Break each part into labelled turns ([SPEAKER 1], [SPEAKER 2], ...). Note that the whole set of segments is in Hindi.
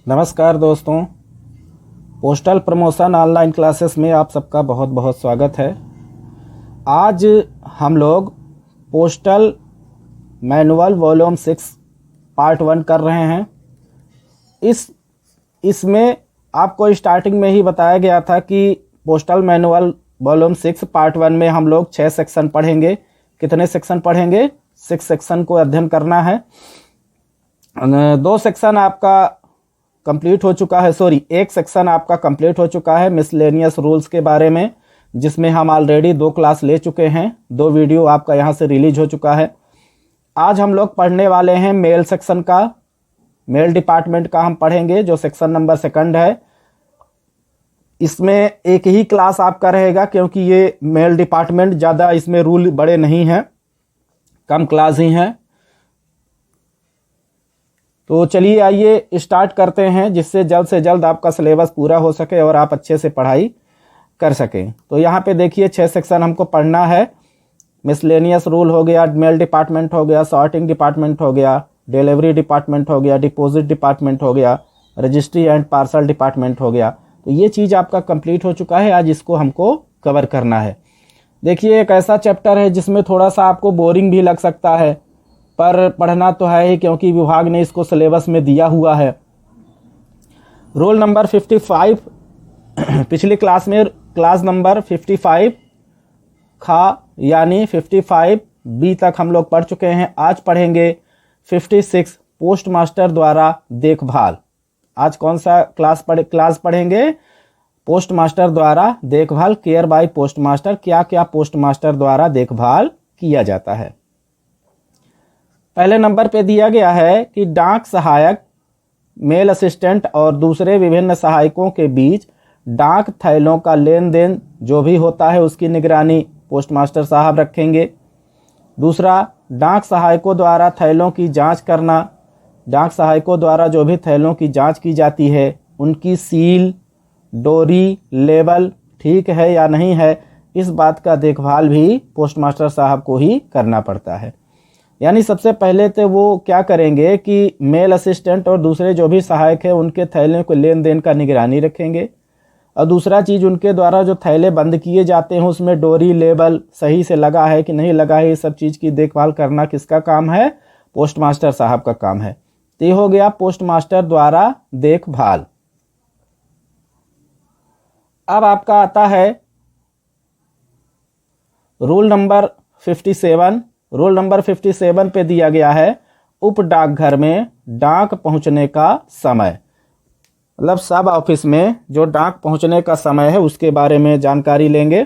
[SPEAKER 1] नमस्कार दोस्तों, पोस्टल प्रमोशन ऑनलाइन क्लासेस में आप सबका बहुत बहुत स्वागत है। आज हम लोग पोस्टल मैनुअल वॉल्यूम 6 पार्ट 1 कर रहे हैं। इसमें आपको स्टार्टिंग में ही बताया गया था कि पोस्टल मैनुअल वॉल्यूम 6 पार्ट 1 में हम लोग 6 सेक्शन पढ़ेंगे। कितने सेक्शन पढ़ेंगे? 6 सेक्शन को अध्ययन करना है। 2 सेक्शन आपका कंप्लीट हो चुका है, एक सेक्शन आपका कंप्लीट हो चुका है मिसलेनियस रूल्स के बारे में, जिसमें हम ऑलरेडी 2 क्लास ले चुके हैं। 2 वीडियो आपका यहाँ से रिलीज हो चुका है। आज हम लोग पढ़ने वाले हैं मेल सेक्शन का, मेल डिपार्टमेंट का हम पढ़ेंगे, जो सेक्शन नंबर 2 है। इसमें एक ही क्लास आपका रहेगा, क्योंकि ये मेल डिपार्टमेंट ज़्यादा इसमें रूल बड़े नहीं हैं, कम क्लास ही हैं। तो चलिए आइए स्टार्ट करते हैं, जिससे जल्द से जल्द आपका सिलेबस पूरा हो सके और आप अच्छे से पढ़ाई कर सकें। तो यहाँ पे देखिए 6 सेक्शन हमको पढ़ना है। मिसलेनियस रूल हो गया, मेल डिपार्टमेंट हो गया, सॉर्टिंग डिपार्टमेंट हो गया, डिलीवरी डिपार्टमेंट हो गया, डिपॉजिट डिपार्टमेंट हो गया, रजिस्ट्री एंड पार्सल डिपार्टमेंट हो गया। तो ये चीज़ आपका कंप्लीट हो चुका है। आज इसको हमको कवर करना है। देखिए, एक ऐसा चैप्टर है जिसमें थोड़ा सा आपको बोरिंग भी लग सकता है, पर पढ़ना तो है ही, क्योंकि विभाग ने इसको सिलेबस में दिया हुआ है। रोल नंबर 55 पिछली क्लास में क्लास नंबर 55 यानी 55 बी तक हम लोग पढ़ चुके हैं। आज पढ़ेंगे 56 पोस्ट मास्टर द्वारा देखभाल। आज कौन सा क्लास पढ़ेंगे? पोस्ट मास्टर द्वारा देखभाल, केयर बाय पोस्ट मास्टर। क्या क्या पोस्ट मास्टर द्वारा देखभाल किया जाता है। पहले नंबर पे दिया गया है कि डाक सहायक, मेल असिस्टेंट और दूसरे विभिन्न सहायकों के बीच डाक थैलों का लेन देन जो भी होता है उसकी निगरानी पोस्ट मास्टर साहब रखेंगे। दूसरा, डाक सहायकों द्वारा थैलों की जांच करना। डाक सहायकों द्वारा जो भी थैलों की जांच की जाती है, उनकी सील, डोरी, लेबल ठीक है या नहीं है, इस बात का देखभाल भी पोस्ट मास्टर साहब को ही करना पड़ता है। यानी सबसे पहले तो वो क्या करेंगे कि मेल असिस्टेंट और दूसरे जो भी सहायक है उनके थैले को लेन देन का निगरानी रखेंगे। और दूसरा चीज़, उनके द्वारा जो थैले बंद किए जाते हैं उसमें डोरी, लेबल सही से लगा है कि नहीं लगा है, ये सब चीज़ की देखभाल करना किसका काम है? पोस्ट मास्टर साहब का काम है। तो ये हो गया पोस्ट मास्टर द्वारा देखभाल। अब आपका आता है रूल नंबर 57। रूल नंबर 57 पे दिया गया है उप डाकघर में डाक पहुंचने का समय। मतलब सब ऑफिस में जो डाक पहुंचने का समय है उसके बारे में जानकारी लेंगे।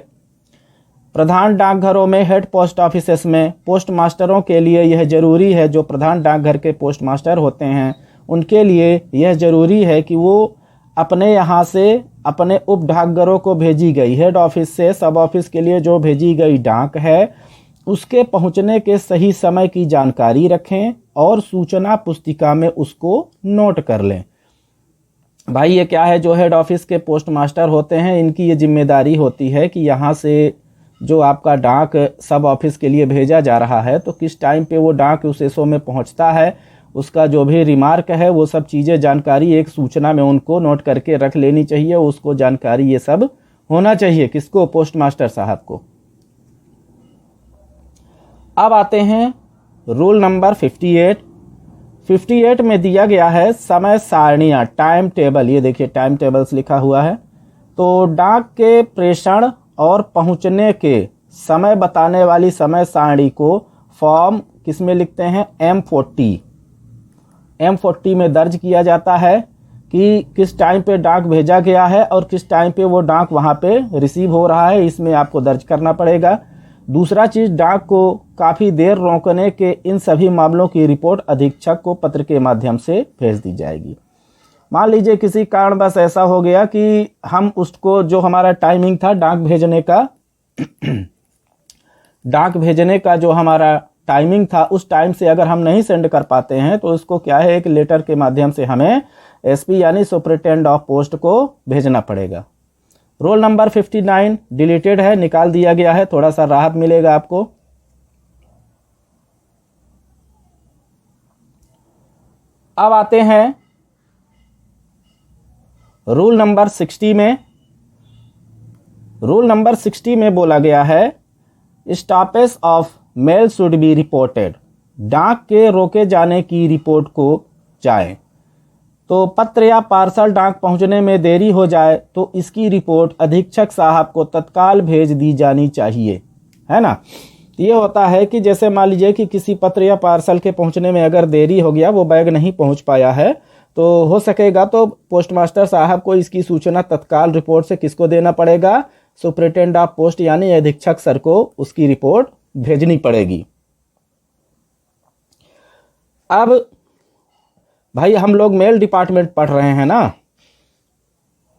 [SPEAKER 1] प्रधान डाकघरों में, हेड पोस्ट ऑफिसेस में पोस्ट मास्टरों के लिए यह जरूरी है, जो प्रधान डाकघर के पोस्ट मास्टर होते हैं उनके लिए यह जरूरी है कि वो अपने यहाँ से अपने उप डाकघरों को भेजी गई, हेड ऑफिस से सब ऑफिस के लिए जो भेजी गई डाक है उसके पहुंचने के सही समय की जानकारी रखें और सूचना पुस्तिका में उसको नोट कर लें। भाई ये क्या है, जो हेड ऑफिस के पोस्ट मास्टर होते हैं इनकी ये जिम्मेदारी होती है कि यहाँ से जो आपका डाक सब ऑफिस के लिए भेजा जा रहा है तो किस टाइम पे वो डाक उस एसओ में पहुँचता है, उसका जो भी रिमार्क है वो सब चीज़ें जानकारी एक सूचना में उनको नोट करके रख लेनी चाहिए। उसको जानकारी ये सब होना चाहिए, किसको? पोस्ट मास्टर साहब को। अब आते हैं रूल नंबर 58। 58 में दिया गया है समय सारणियाँ, टाइम टेबल। ये देखिए टाइम टेबल्स लिखा हुआ है। तो डाक के प्रेषण और पहुंचने के समय बताने वाली समय सारणी को फॉर्म किस में लिखते हैं? M40 में दर्ज किया जाता है कि किस टाइम पे डाक भेजा गया है और किस टाइम पे वो डाक वहाँ पे रिसीव हो रहा है, इसमें आपको दर्ज करना पड़ेगा। दूसरा चीज़, डाक को काफ़ी देर रोकने के इन सभी मामलों की रिपोर्ट अधीक्षक को पत्र के माध्यम से भेज दी जाएगी। मान लीजिए किसी कारण बस ऐसा हो गया कि हम उसको, जो हमारा टाइमिंग था डाक भेजने का जो हमारा टाइमिंग था, उस टाइम से अगर हम नहीं सेंड कर पाते हैं तो उसको क्या है, एक लेटर के माध्यम से हमें एसपी यानी सुपरिटेंडेंट ऑफ पोस्ट को भेजना पड़ेगा। रोल नंबर 59 डिलीटेड है, निकाल दिया गया है, थोड़ा सा राहत मिलेगा आपको। अब आते हैं रूल नंबर 60 में बोला गया है stoppage of male should be reported, डाक के रोके जाने की रिपोर्ट को जाए। तो पत्र या पार्सल डाक पहुंचने में देरी हो जाए तो इसकी रिपोर्ट अधीक्षक साहब को तत्काल भेज दी जानी चाहिए, है ना। ये होता है कि जैसे मान लीजिए कि किसी पत्र या पार्सल के पहुंचने में अगर देरी हो गया, वो बैग नहीं पहुंच पाया है, तो हो सकेगा तो पोस्ट मास्टर साहब को इसकी सूचना तत्काल रिपोर्ट से किसको देना पड़ेगा, सुपरिटेंडेंट ऑफ पोस्ट यानी अधीक्षक सर को उसकी रिपोर्ट भेजनी पड़ेगी। अब भाई हम लोग मेल डिपार्टमेंट पढ़ रहे हैं ना।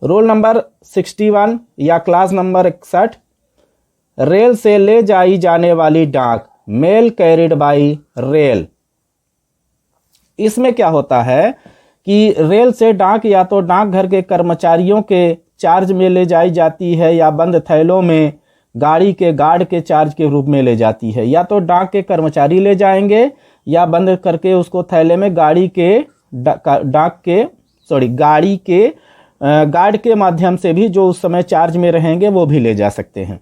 [SPEAKER 1] रोल नंबर 61 या क्लास नंबर 61, रेल से ले जाई जाने वाली डाक, मेल कैरिड बाई रेल। इसमें क्या होता है कि रेल से डाक या तो डाकघर के कर्मचारियों के चार्ज में ले जाई जाती है या बंद थैलों में गाड़ी के गार्ड के चार्ज के रूप में ले जाती है। या तो डाक के कर्मचारी ले जाएंगे या बंद करके उसको थैले में गाड़ी के गार्ड के माध्यम से भी जो उस समय चार्ज में रहेंगे वो भी ले जा सकते हैं।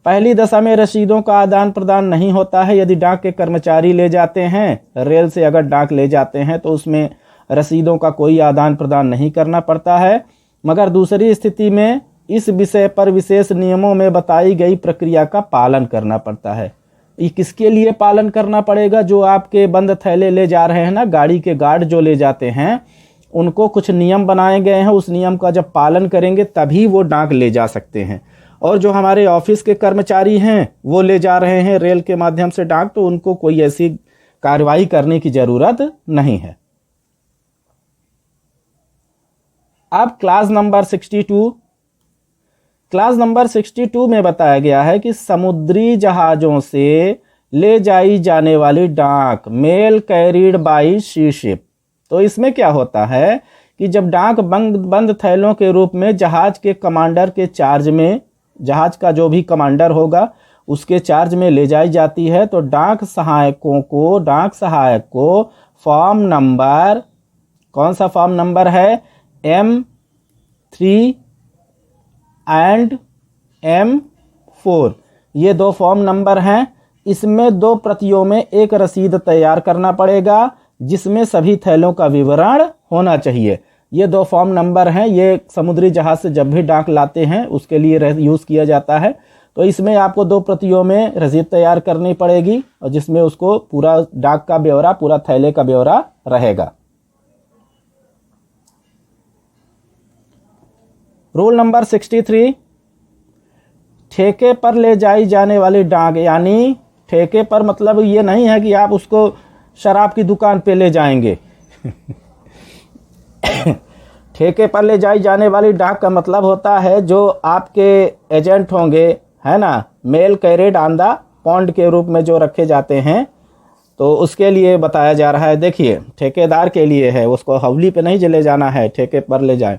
[SPEAKER 1] पहली दशा में रसीदों का आदान प्रदान नहीं होता है। यदि डाक के कर्मचारी ले जाते हैं, रेल से अगर डाक ले जाते हैं तो उसमें रसीदों का कोई आदान प्रदान नहीं करना पड़ता है। मगर दूसरी स्थिति में इस विषय पर विशेष नियमों में बताई गई प्रक्रिया का पालन करना पड़ता है। ये किसके लिए पालन करना पड़ेगा? जो आपके बंद थैले ले जा रहे हैं ना, गाड़ी के गार्ड जो ले जाते हैं, उनको कुछ नियम बनाए गए हैं। उस नियम का जब पालन करेंगे तभी वो डाक ले जा सकते हैं। और जो हमारे ऑफिस के कर्मचारी हैं वो ले जा रहे हैं रेल के माध्यम से डाक, तो उनको कोई ऐसी कार्रवाई करने की जरूरत नहीं है। अब क्लास नंबर 62 में बताया गया है कि समुद्री जहाजों से ले जाई जाने वाली डाक, mail carried by sea ship. तो इसमें क्या होता है कि जब डाक बंद थैलों के रूप में जहाज के कमांडर के चार्ज में, जहाज का जो भी कमांडर होगा उसके चार्ज में ले जाई जाती है, तो डाक सहायक को फॉर्म नंबर, कौन सा फॉर्म नंबर है, M3 एंड M4, ये दो फॉर्म नंबर हैं। इसमें 2 प्रतियों में एक रसीद तैयार करना पड़ेगा जिसमें सभी थैलों का विवरण होना चाहिए। ये 2 फॉर्म नंबर हैं। ये समुद्री जहाज से जब भी डाक लाते हैं उसके लिए यूज़ किया जाता है। तो इसमें आपको 2 प्रतियों में रसीद तैयार करनी पड़ेगी और जिसमें उसको पूरा डाक का ब्यौरा, पूरा थैले का ब्यौरा रहेगा। रूल नंबर 63, ठेके पर ले जाई जाने वाली डाक, यानी ठेके पर मतलब ये नहीं है कि आप उसको शराब की दुकान पे ले जाएंगे। ठेके पर ले जाई जाने वाली डाक का मतलब होता है जो आपके एजेंट होंगे, है ना, mail carried on the pond के रूप में जो रखे जाते हैं, तो उसके लिए बताया जा रहा है। देखिए, ठेकेदार के लिए है, उसको हवली पे नहीं ले जाना है, ठेके पर ले जाए।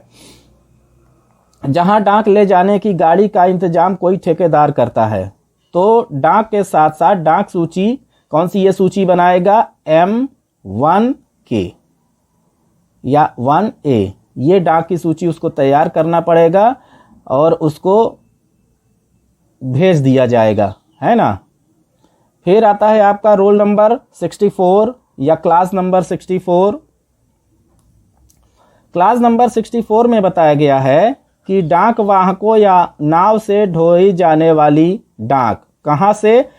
[SPEAKER 1] जहां डाक ले जाने की गाड़ी का इंतजाम कोई ठेकेदार करता है, तो डाक के साथ साथ डाक सूची, कौन सी ये सूची बनाएगा, M1K या 1A, ये डाक की सूची उसको तैयार करना पड़ेगा और उसको भेज दिया जाएगा, है ना। फिर आता है आपका रोल नंबर 64 या क्लास नंबर 64। क्लास नंबर 64 में बताया गया है कि डाक वाहकों या नाव से ढोई जाने वाली डाक कहाँ से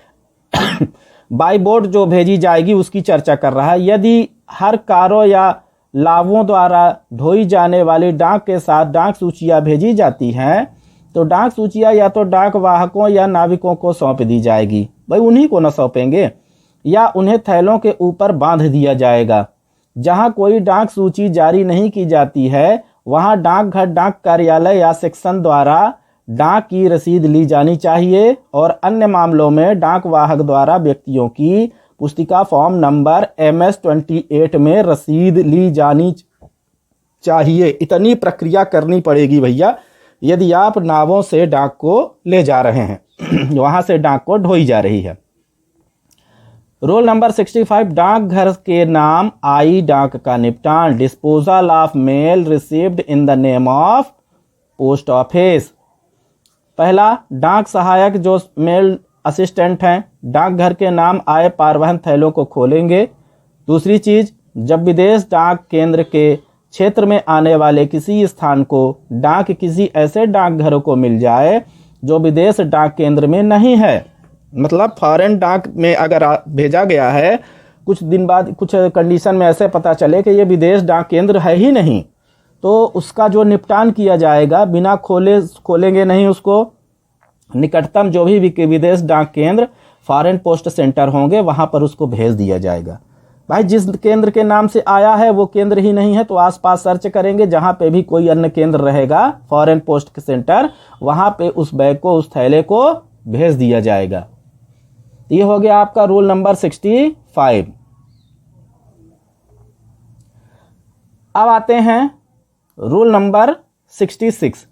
[SPEAKER 1] बाई बोर्ड जो भेजी जाएगी उसकी चर्चा कर रहा है। यदि हर कारों या लावों द्वारा ढोई जाने वाली डाक के साथ डाक सूचियाँ भेजी जाती हैं, तो डाक सूचियाँ या तो डाक वाहकों या नाविकों को सौंप दी जाएगी, भाई उन्हीं को न सौंपेंगे, या उन्हें थैलों के ऊपर बांध दिया जाएगा। जहां कोई डाक सूची जारी नहीं की जाती है वहां डाकघर, डाक कार्यालय या सेक्शन द्वारा डाक की रसीद ली जानी चाहिए और अन्य मामलों में डाक वाहक द्वारा व्यक्तियों की पुस्तिका फॉर्म नंबर MS-28 में रसीद ली जानी चाहिए। इतनी प्रक्रिया करनी पड़ेगी भैया यदि आप नावों से डाक को ले जा रहे हैं, वहां से डाक को ढोई जा रही है। रोल नंबर 65, डाकघर के नाम आई डाक का निपटान, disposal of male received in the name of post office. पहला, डाक सहायक जो मेल असिस्टेंट हैं, डाकघर के नाम आए पारवहन थैलों को खोलेंगे। दूसरी चीज, जब विदेश डाक केंद्र के क्षेत्र में आने वाले किसी स्थान को डाक किसी ऐसे डाकघरों को मिल जाए जो विदेश डाक केंद्र में नहीं है, मतलब फॉरेन डाक में अगर भेजा गया है, कुछ दिन बाद कुछ कंडीशन में ऐसे पता चले कि ये विदेश डाक केंद्र है ही नहीं, तो उसका जो निपटान किया जाएगा बिना खोलेंगे नहीं उसको, निकटतम जो भी विदेश डाक केंद्र फॉरेन पोस्ट सेंटर होंगे वहां पर उसको भेज दिया जाएगा। भाई जिस केंद्र के नाम से आया है वो केंद्र ही नहीं है तो आसपास सर्च करेंगे, जहां पे भी कोई अन्य केंद्र रहेगा फॉरेन पोस्ट सेंटर, वहां पे उस बैग को, उस थैले को भेज दिया जाएगा। ये हो गया आपका रूल नंबर 65। अब आते हैं रूल नंबर 66,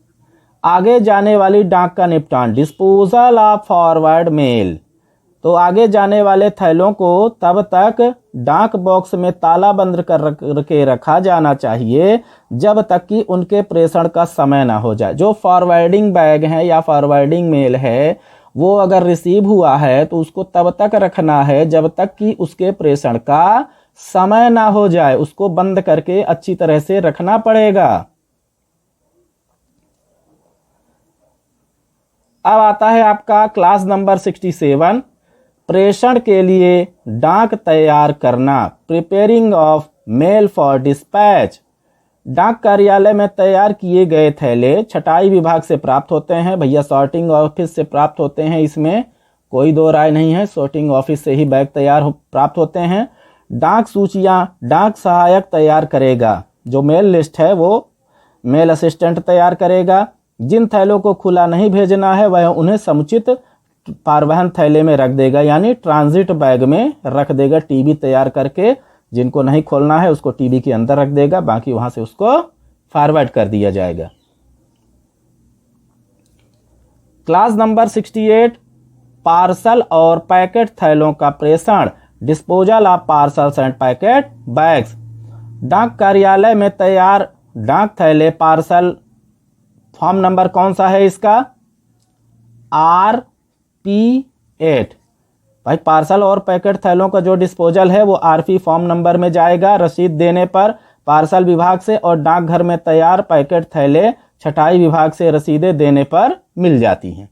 [SPEAKER 1] आगे जाने वाली डाक का निपटान, डिस्पोजल ऑफ फॉरवर्ड मेल। तो आगे जाने वाले थैलों को तब तक डाक बॉक्स में ताला बंद करके रखा जाना चाहिए जब तक कि उनके प्रेषण का समय ना हो जाए। जो फॉरवर्डिंग बैग है या फॉरवर्डिंग मेल है वो अगर रिसीव हुआ है तो उसको तब तक रखना है जब तक कि उसके प्रेषण का समय ना हो जाए, उसको बंद करके अच्छी तरह से रखना पड़ेगा। अब आता है आपका क्लास नंबर 67, प्रेषण के लिए डाक तैयार करना, preparing of male for dispatch. डाक कार्यालय में तैयार किए गए थैले छटाई विभाग से प्राप्त होते हैं, भैया सॉर्टिंग ऑफिस से प्राप्त होते हैं, इसमें कोई दो राय नहीं है, सॉर्टिंग ऑफिस से ही बैग प्राप्त होते हैं। डाक सूचियां डाक सहायक तैयार करेगा, जो मेल लिस्ट है वो मेल असिस्टेंट तैयार करेगा। जिन थैलों को खुला नहीं भेजना है वह उन्हें समुचित पारवहन थैले में रख देगा, यानी ट्रांजिट बैग में रख देगा टीबी तैयार करके। जिनको नहीं खोलना है उसको टीबी के अंदर रख देगा, बाकी वहां से उसको फॉरवर्ड कर दिया जाएगा। क्लास नंबर 68, पार्सल और पैकेट थैलों का प्रेषण, disposal of parcels end packet bags. डाक कार्यालय में तैयार डाक थैले पार्सल, फॉर्म नंबर कौन सा है इसका, RP8। भाई पार्सल और पैकेट थैलों का जो डिस्पोजल है वो RP फॉर्म नंबर में जाएगा। रसीद देने पर पार्सल विभाग से और डाकघर में तैयार पैकेट थैले छटाई विभाग से रसीदें देने पर मिल जाती हैं।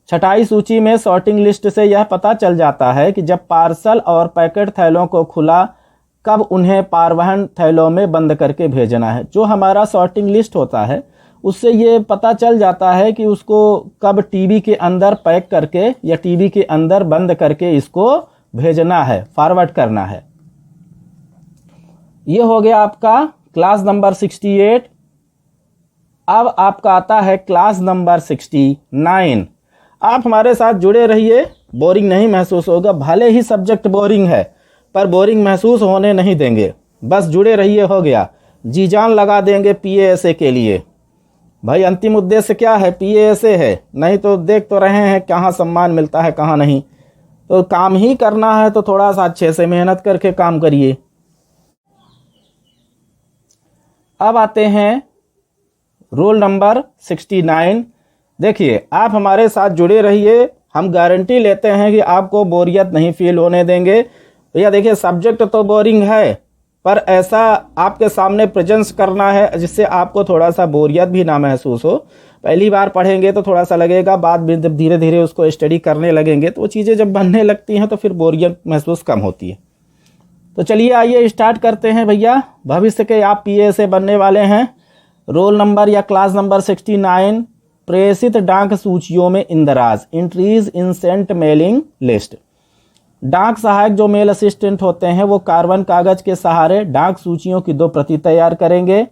[SPEAKER 1] छटाई सूची में सॉर्टिंग लिस्ट से यह पता चल जाता है कि जब पार्सल और पैकेट थैलों को खुला कब उन्हें पारवहन थैलों में बंद करके भेजना है। जो हमारा सॉर्टिंग लिस्ट होता है उससे ये पता चल जाता है कि उसको कब टीबी के अंदर पैक करके या टीबी के अंदर बंद करके इसको भेजना है, फॉरवर्ड करना है। ये हो गया आपका क्लास नंबर 68। अब आपका आता है क्लास नंबर 69। आप हमारे साथ जुड़े रहिए, बोरिंग नहीं महसूस होगा। भले ही सब्जेक्ट बोरिंग है पर बोरिंग महसूस होने नहीं देंगे, बस जुड़े रहिए, हो गया। जी जान लगा देंगे PASA के लिए। भाई अंतिम उद्देश्य क्या है, PASA है, नहीं तो देख तो रहे हैं कहाँ सम्मान मिलता है कहाँ नहीं। तो काम ही करना है तो थोड़ा सा अच्छे से मेहनत करके काम करिए। अब आते हैं रूल नंबर 69। देखिए आप हमारे साथ जुड़े रहिए, हम गारंटी लेते हैं कि आपको बोरियत नहीं फील होने देंगे। भैया देखिए सब्जेक्ट तो बोरिंग है पर ऐसा आपके सामने प्रेजेंस करना है जिससे आपको थोड़ा सा बोरियत भी ना महसूस हो। पहली बार पढ़ेंगे तो थोड़ा सा लगेगा, बाद में जब धीरे धीरे उसको स्टडी करने लगेंगे तो वो चीज़ें जब बनने लगती हैं तो फिर बोरियत महसूस कम होती है। तो चलिए आइए स्टार्ट करते हैं भैया। भविष्य के आप PASA बनने वाले हैं। रोल नंबर या क्लास नंबर 69, प्रेषित डाक सूचियों में इंदराज, इंट्रीज इन सेंट मेलिंग लिस्ट। डाक सहायक जो मेल असिस्टेंट होते हैं वो कार्बन कागज के सहारे डाक सूचियों की 2 प्रति तैयार करेंगे।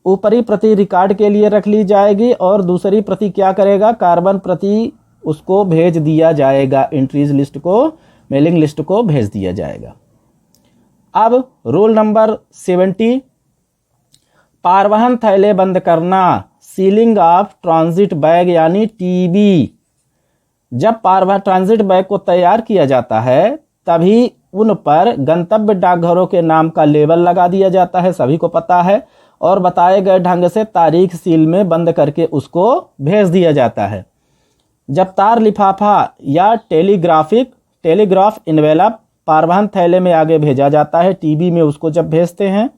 [SPEAKER 1] ऊपरी प्रति रिकॉर्ड के लिए रख ली जाएगी और दूसरी प्रति क्या करेगा, कार्बन प्रति उसको भेज दिया जाएगा, एंट्रीज लिस्ट को, मेलिंग लिस्ट को भेज दिया जाएगा। अब रोल नंबर 70, पारवहन थैले बंद करना, सीलिंग ऑफ ट्रांजिट बैग यानी TB। जब पारवहन ट्रांजिट बैग को तैयार किया जाता है तभी उन पर गंतव्य डाकघरों के नाम का लेबल लगा दिया जाता है, सभी को पता है, और बताए गए ढंग से तारीख सील में बंद करके उसको भेज दिया जाता है। जब तार लिफाफा या टेलीग्राफ इन्वेलप पारवहन थैले में आगे भेजा जाता है, टीबी में उसको जब भेजते हैं,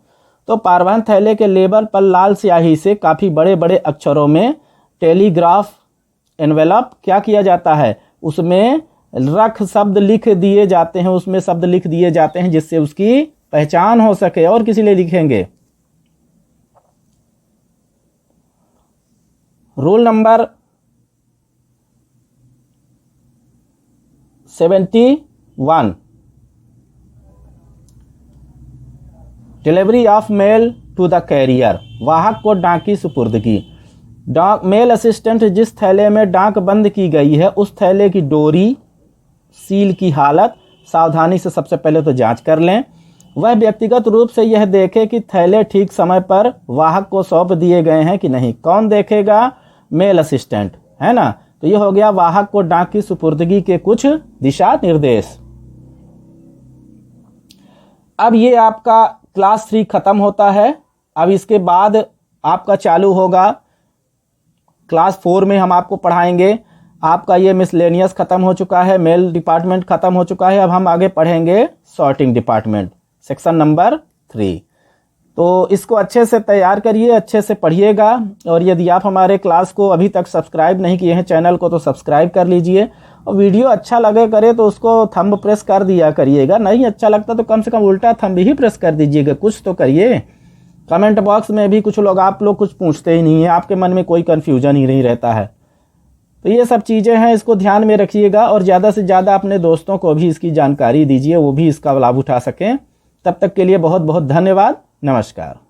[SPEAKER 1] तो पारवहन थैले के लेबल पर लाल स्याही से काफ़ी बड़े बड़े अक्षरों में टेलीग्राफ एनवेलप क्या किया जाता है, उसमें रख शब्द लिख दिए जाते हैं, उसमें शब्द लिख दिए जाते हैं जिससे उसकी पहचान हो सके। और किसी लिए लिखेंगे? Rule number 71, delivery of mail to the carrier, वाहक को डाक की सुपुर्दगी। मेल असिस्टेंट जिस थैले में डाक बंद की गई है उस थैले की डोरी, सील की हालत सावधानी से सबसे पहले तो जांच कर लें। वह व्यक्तिगत रूप से यह देखे कि थैले ठीक समय पर वाहक को सौंप दिए गए हैं कि नहीं। कौन देखेगा? मेल असिस्टेंट, है ना। तो ये हो गया वाहक को डाक की सुपुर्दगी के कुछ दिशा निर्देश। अब ये आपका क्लास 3 खत्म होता है। अब इसके बाद आपका चालू होगा क्लास 4 में हम आपको पढ़ाएंगे। आपका ये मिसलेनियस खत्म हो चुका है, मेल डिपार्टमेंट खत्म हो चुका है। अब हम आगे पढ़ेंगे सॉर्टिंग डिपार्टमेंट, सेक्शन नंबर 3। तो इसको अच्छे से तैयार करिए, अच्छे से पढ़िएगा। और यदि आप हमारे क्लास को अभी तक सब्सक्राइब नहीं किए हैं चैनल को, तो सब्सक्राइब कर लीजिए। और वीडियो अच्छा लगे करे तो उसको थंब प्रेस कर दिया करिएगा, नहीं अच्छा लगता तो कम से कम उल्टा थंब ही प्रेस कर दीजिएगा, कुछ तो करिए। कमेंट बॉक्स में भी कुछ लोग, आप लोग कुछ पूछते ही नहीं है, आपके मन में कोई कन्फ्यूजन ही नहीं रहता है। तो ये सब चीज़ें हैं, इसको ध्यान में रखिएगा और ज़्यादा से ज़्यादा अपने दोस्तों को भी इसकी जानकारी दीजिए, वो भी इसका लाभ उठा सकें। तब तक के लिए बहुत बहुत धन्यवाद। नमस्कार।